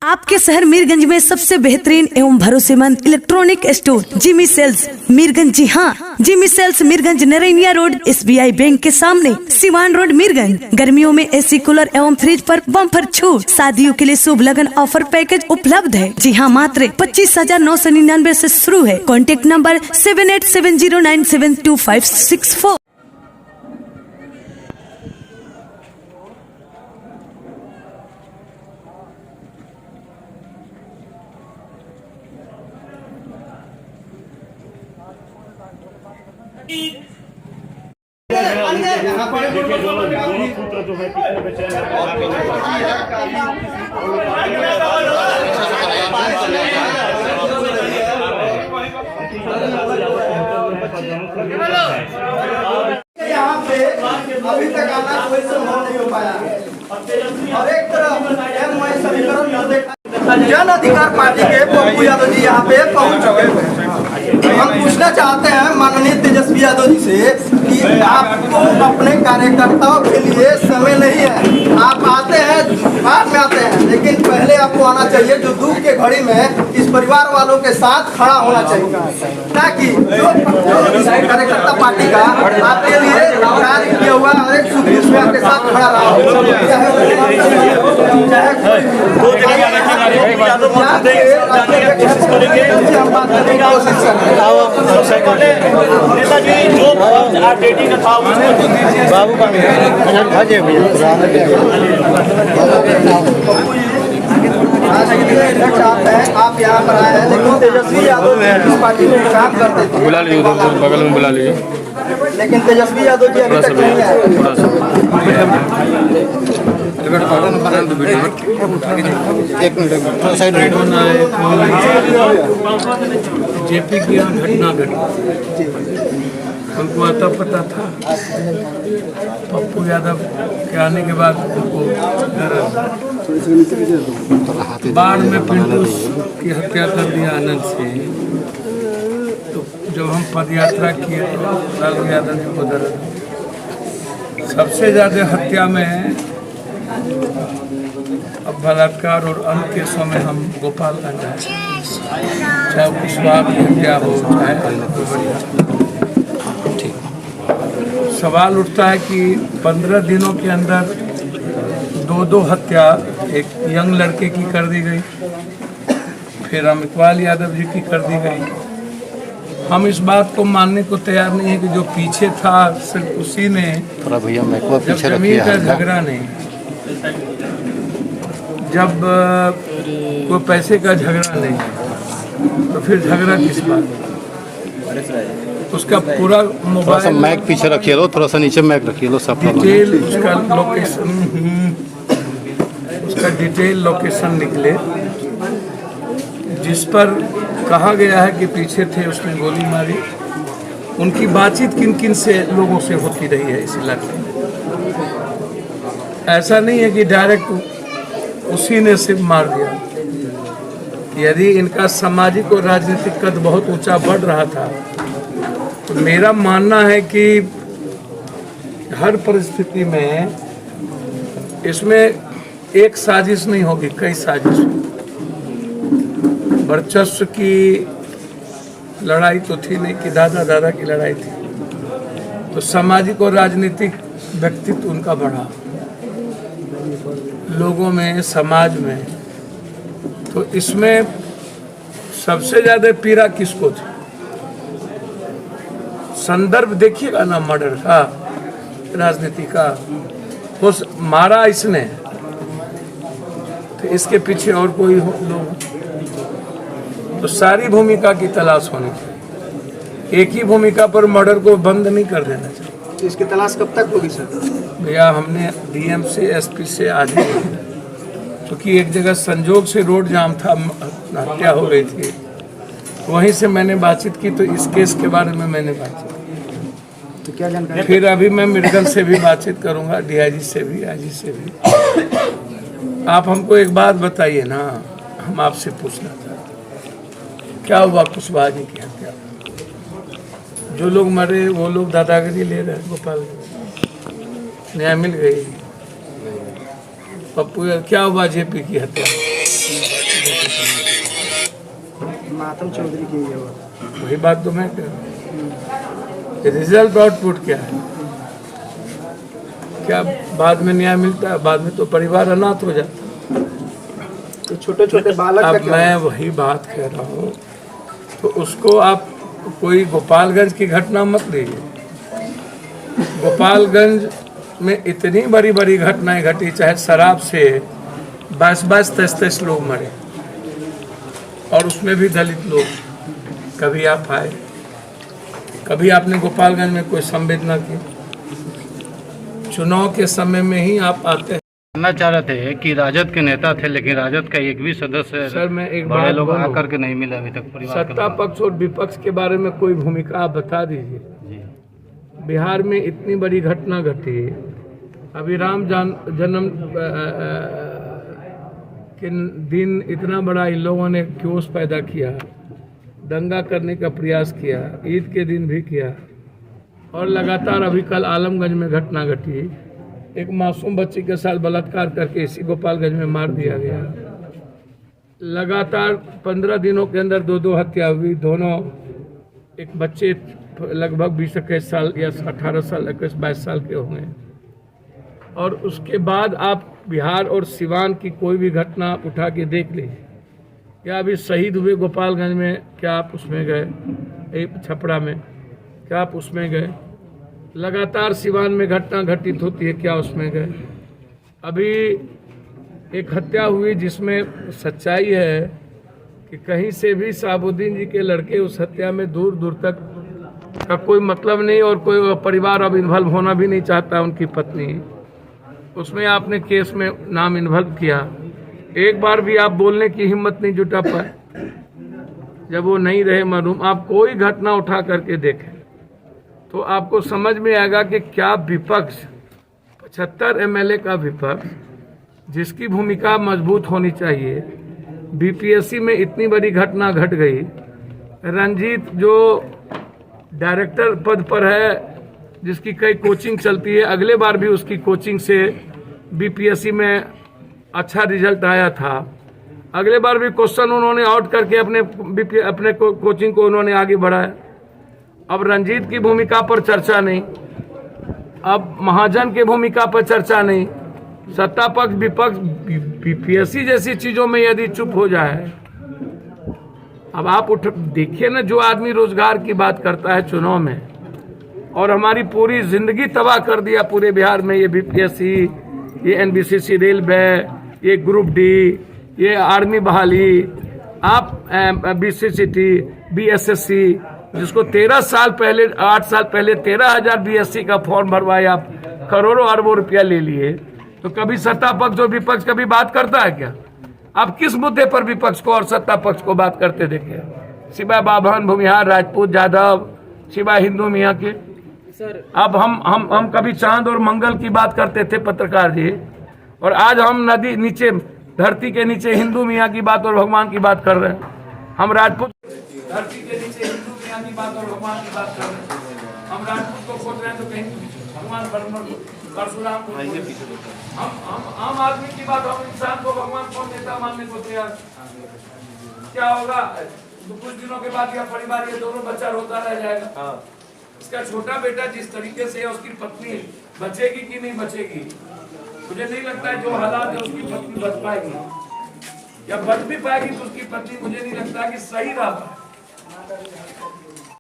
आपके शहर मीरगंज में सबसे बेहतरीन एवं भरोसेमंद electronic store Jimmy sales Mirganj. जी हाँ, Jimmy sales Mirganj Narainiya road SBI bank के सामने, सिवान रोड मीरगंज। गर्मियों में AC कूलर एवं फ्रिज पर बम्पर छूट। शादियों के लिए शुभ लगन ऑफर पैकेज उपलब्ध है। जी हाँ, मात्र 25,999 से शुरू है। Contact number 7870972564। यहाँ पर देखिए दोनों सूत्र जो है कितने बचे यहाँ पे अभी तक आना कोई संभव नहीं हो पाया और एक तरफ समीकरण जन अधिकार पार्टी के पप्पू यादव जी यहाँ पे पहुँच चुके हैं। हम पूछना चाहते हैं माननीय तेजस्वी यादव जी से कि आपको अपने कार्यकर्ताओं के लिए समय नहीं है। आप आते हैं, बाद में आते हैं, लेकिन पहले आपको आना चाहिए। जो दुख के घड़ी में इस परिवार वालों के साथ खड़ा होना चाहिए, ताकि जो कार्यकर्ता पार्टी का आपके लिए कार्य किया हुआ हर एक सुख दुख में आपके साथ खड़ा रहा हो। बाबू का आप यहाँ पर आए हैं, लेकिन तेजस्वी यादव इस पार्टी में काम करते थे। बुला लीजिए, बगल में बुला लीजिए। लेकिन तेजस्वी यादव जी अभी तक नहीं आए। एक मिनट साइड जेपी की यहाँ घटना घटी, हमको आता पता था। पप्पू यादव के आने के बाद उनको बाढ़ में पिंटू की हत्या कर दिया आनंद से। तो जब हम पद यात्रा किए तो लालू यादव जी को दर्द। सबसे ज़्यादा हत्या में अब बलात्कार और अन्य केसों में हम गोपालगंज हैं, चाहे कुशवाहा की हत्या हो चाहे अन्य कोई बड़ी। सवाल उठता है कि 15 दिनों के अंदर दो हत्या एक यंग लड़के की कर दी गई, फिर अमितपाल यादव जी की कर दी गई। हम इस बात को मानने को तैयार नहीं है कि जो पीछे था सिर्फ उसी ने, जब जमीन का झगड़ा नहीं, जब कोई पैसे का झगड़ा नहीं, तो फिर झगड़ा किस बात? उसका पूरा मोबाइल मैक पीछे रखिए लो, थोड़ा सा नीचे मैक रखिए लो, सब डिटेल उसका लोकेशन, उसका डिटेल लोकेशन निकले, जिस पर कहा गया है कि पीछे थे, उसने गोली मारी। उनकी बातचीत किन किन से लोगों से होती रही है इस इलाके में। ऐसा नहीं है कि डायरेक्ट उसी ने सिर्फ मार दिया। यदि इनका सामाजिक और राजनीतिक कद बहुत ऊंचा बढ़ रहा था, तो मेरा मानना है कि हर परिस्थिति में इसमें एक साजिश नहीं होगी, कई साजिश। वर्चस्व की लड़ाई तो थी नहीं कि दादा दादा की लड़ाई थी, तो सामाजिक और राजनीतिक व्यक्तित्व उनका बढ़ा लोगों में, समाज में। तो इसमें सबसे ज़्यादा पीड़ा किसको थी? संदर्भ देखिएगा ना मर्डर का, राजनीति का। वो मारा इसने, तो इसके पीछे और कोई लोग, तो सारी भूमिका की तलाश होनी चाहिए। एक ही भूमिका पर मर्डर को बंद नहीं कर देना चाहिए। तो इसकी तलाश कब तक होगी सर? भैया हमने DM से SP से आज ही, क्योंकि एक जगह संजोग से रोड जाम था, हत्या हो गई थी, वहीं से मैंने बातचीत की। तो इस केस के बारे में मैंने बातचीत की। तो क्या जानकारी? फिर अभी मैं मीरगंज से भी बातचीत करूंगा, DIG से भी, IG से भी। आप हमको एक बात बताइए ना, हम आपसे पूछना था, क्या हुआ कुशवाहा जी की हत्या? जो लोग मरे वो लोग दादागिरी ले रहे गोपाल, न्याय मिल गई। पप्पू क्या हुआ जेपी की हत्या? मातम चौधरी की ये वही बात तो मैं कह रहा हूँ। रिजल्ट आउटपुट क्या है? क्या बाद में न्याय मिलता है? बाद में तो परिवार अनाथ हो जाता है। तो छोटे छोटे बालक का अब क्या? मैं वही बात कह रहा हूँ, तो उसको आप कोई गोपालगंज की घटना मत लीजिए। गोपालगंज में इतनी बड़ी बड़ी घटनाएं घटी, चाहे शराब से 22-23 लोग मरे, और उसमें भी दलित लोग। कभी आप आए, कभी आपने गोपालगंज में कोई संवेदना की? चुनाव के समय में ही आप आते हैं। जानना चाह रहे थे कि राजद के नेता थे, लेकिन राजद का एक भी सदस्य सर, मैं एक बड़े बात लोग बोलूं? आकर के नहीं मिला अभी तक परिवार के सत्ता लोग। पक्ष और विपक्ष के बारे में कोई भूमिका आप बता दीजिए। बिहार में इतनी बड़ी घटना घटी, अभी राम जन्म के दिन इतना बड़ा इन लोगों ने क्योस पैदा किया, दंगा करने का प्रयास किया, ईद के दिन भी किया, और लगातार अभी कल आलमगंज में घटना घटी, एक मासूम बच्ची के साथ बलात्कार करके इसी गोपालगंज में मार दिया गया। लगातार 15 दिनों के अंदर 2 हत्या हुई। दोनों, एक बच्चे लगभग 20-21 साल या 18 साल 21-22 साल के होंगे। और उसके बाद आप बिहार और सिवान की कोई भी घटना आप उठा के देख लीजिए। क्या अभी शहीद हुए गोपालगंज में, क्या आप उसमें गए? एक छपरा में, क्या आप उसमें गए? लगातार सिवान में घटना घटित होती है, क्या उसमें गए? अभी एक हत्या हुई जिसमें सच्चाई है कि कहीं से भी साबुद्दीन जी के लड़के उस हत्या में दूर दूर तक का कोई मतलब नहीं, और कोई परिवार अब इन्वॉल्व होना भी नहीं चाहता। उनकी पत्नी, उसमें आपने केस में नाम इन्वॉल्व किया, एक बार भी आप बोलने की हिम्मत नहीं जुटा पाए। जब वो नहीं रहे मरहूम, आप कोई घटना उठा करके देखें तो आपको समझ में आएगा कि क्या विपक्ष, 75 MLA का विपक्ष, जिसकी भूमिका मजबूत होनी चाहिए। बीपीएससी में इतनी बड़ी घटना घट गई। रंजीत जो डायरेक्टर पद पर है, जिसकी कई कोचिंग चलती है, अगले बार भी उसकी कोचिंग से बीपीएससी में अच्छा रिजल्ट आया था। अगले बार भी क्वेश्चन उन्होंने आउट करके अपने कोचिंग को उन्होंने आगे बढ़ाया। अब रंजीत की भूमिका पर चर्चा नहीं, अब महाजन की भूमिका पर चर्चा नहीं। सत्ता पक्ष विपक्ष बीपीएससी जैसी चीजों में यदि चुप हो जाए, अब आप देखिए ना, जो आदमी रोजगार की बात करता है चुनाव में, और हमारी पूरी जिंदगी तबाह कर दिया पूरे बिहार में, ये बीपीएससी, ये एनबीसीसी रेलवे, ये ग्रुप डी, ये आर्मी बहाली, आप बीसीसीटी, बीएसएससी, जिसको 13 साल पहले, 8 साल पहले 13,000 बीएससी का फॉर्म भरवाया, आप करोड़ों अरबों रुपया ले लिए। तो कभी सत्ता पक्ष और विपक्ष कभी बात करता है क्या? आप किस मुद्दे पर विपक्ष को और सत्ता पक्ष को बात करते देखे? सिवाय बाभन, भूमिहार, राजपूत, यादव, सिवाय हिंदू मियाँ के। अब हम कभी चांद और मंगल की बात करते थे पत्रकार जी, और आज हम नदी नीचे, धरती के नीचे हिंदू मियाँ की बात और भगवान की बात कर रहे हैं। हम राजपूत धरती के नीचे हिंदू मियाँ की बात और भगवान की बात कर रहे हैं। हम राजपूत को खोज रहे हैं तो कहीं भगवान परशुराम को। हम आम आदमी की बात, हम इंसान को भगवान कौन नेता मानने को तैयार? क्या होगा? कुछ दिनों के बाद यह परिवार, ये दोनों बच्चा रोता रह जाएगा। इसका छोटा बेटा जिस तरीके से है, उसकी पत्नी बचेगी कि नहीं बचेगी? मुझे नहीं लगता है जो हालात है उसकी पत्नी बच पाएगी, या बच भी पाएगी तो उसकी पत्नी मुझे नहीं लगता कि सही रहा।